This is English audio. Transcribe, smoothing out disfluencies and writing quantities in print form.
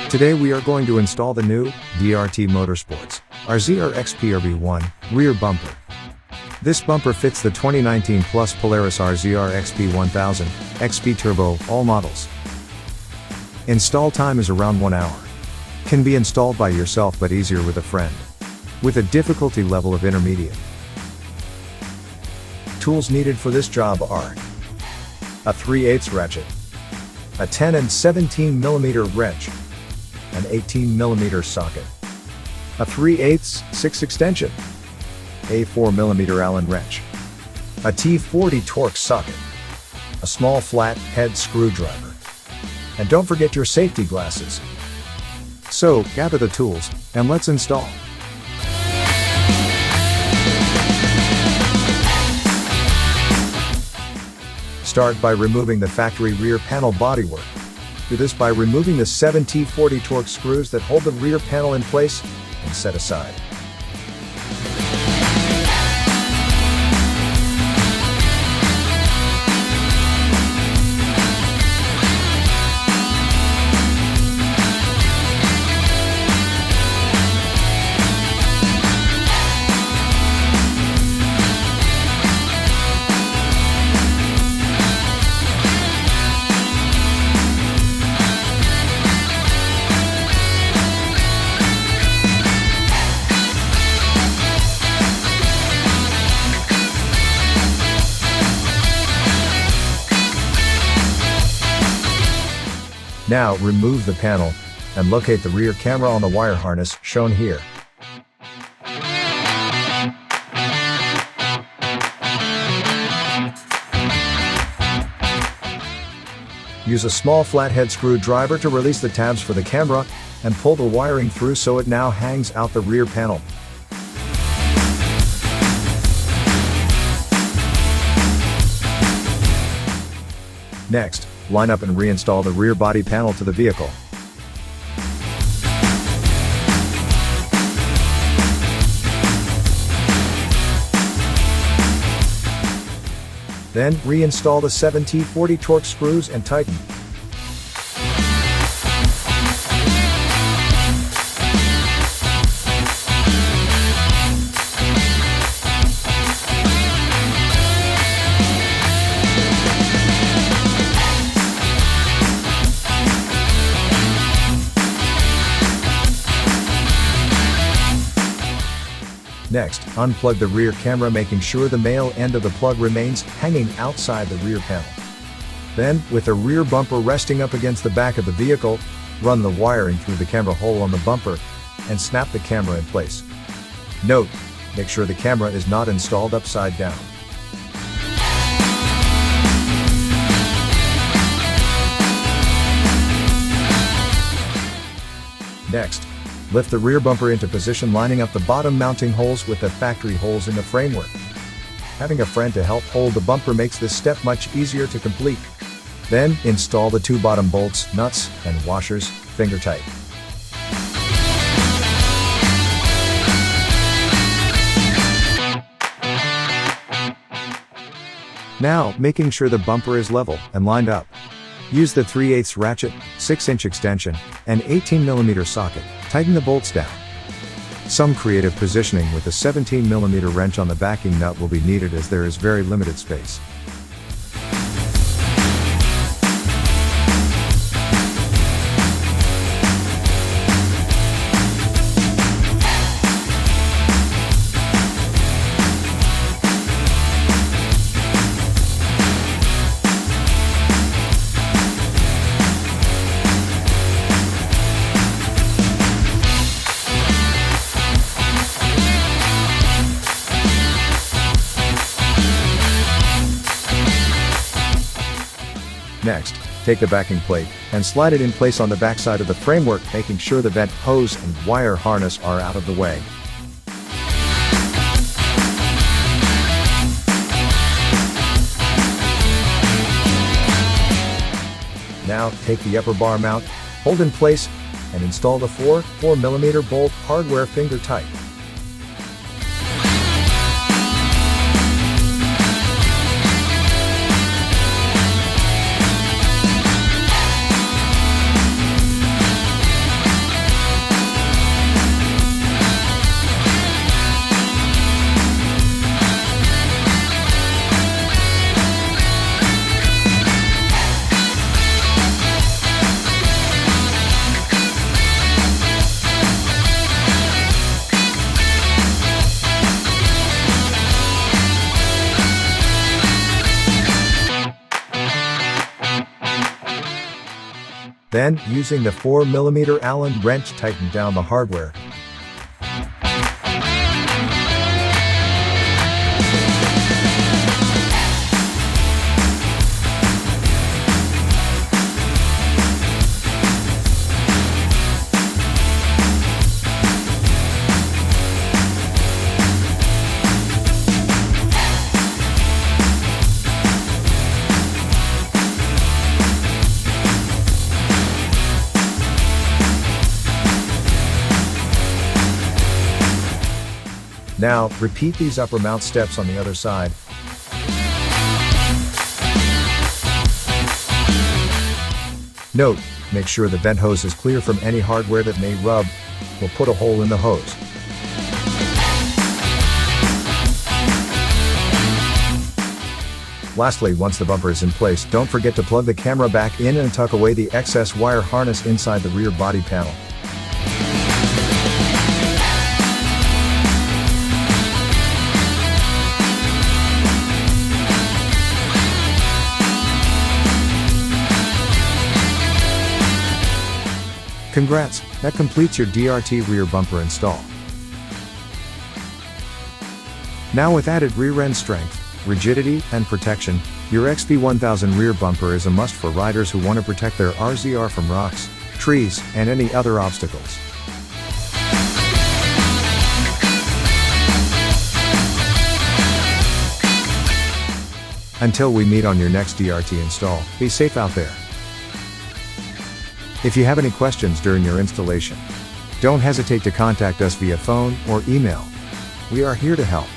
Today we are going to install the new DRT Motorsports RZRXPRB1 Rear Bumper. This bumper fits the 2019 Plus Polaris RZR XP 1000 XP Turbo all models. Install time is around 1 hour. Can be installed by yourself but easier with a friend. With a difficulty level of intermediate. Tools needed for this job are a 3/8 ratchet, a 10 and 17 mm wrench, an 18 mm socket, a 3/8 6 extension, a 4 mm Allen wrench, a T40 Torx socket, a small flat head screwdriver, and don't forget your safety glasses. So, gather the tools, and let's install. Start by removing the factory rear panel bodywork. Do this by removing the 7 T40 Torx screws that hold the rear panel in place and set aside. Now remove the panel and locate the rear camera on the wire harness shown here. Use a small flathead screwdriver to release the tabs for the camera and pull the wiring through so it now hangs out the rear panel. Next, line up and reinstall the rear body panel to the vehicle. Then, reinstall the 7 T40 Torx screws and tighten. Next, unplug the rear camera, making sure the male end of the plug remains hanging outside the rear panel. Then, with the rear bumper resting up against the back of the vehicle, run the wiring through the camera hole on the bumper and snap the camera in place. Note, make sure the camera is not installed upside down. Next, lift the rear bumper into position, lining up the bottom mounting holes with the factory holes in the framework. Having a friend to help hold the bumper makes this step much easier to complete. Then, install the 2 bottom bolts, nuts, and washers, finger tight. Now, making sure the bumper is level and lined up. Use the 3/8 ratchet, 6-inch extension, and 18 mm socket. Tighten the bolts down. Some creative positioning with a 17 mm wrench on the backing nut will be needed as there is very limited space. Next, take the backing plate and slide it in place on the backside of the framework, making sure the vent hose and wire harness are out of the way. Now, take the upper bar mount, hold in place, and install the 4 mm bolt hardware finger tight. Then, using the 4mm Allen wrench, tighten down the hardware. Now, repeat these upper mount steps on the other side. Note, make sure the vent hose is clear from any hardware that may rub or put a hole in the hose. Lastly, once the bumper is in place, don't forget to plug the camera back in and tuck away the excess wire harness inside the rear body panel. Congrats, that completes your DRT rear bumper install. Now with added rear end strength, rigidity, and protection, your XP1000 rear bumper is a must for riders who want to protect their RZR from rocks, trees, and any other obstacles. Until we meet on your next DRT install, be safe out there. If you have any questions during your installation, don't hesitate to contact us via phone or email. We are here to help.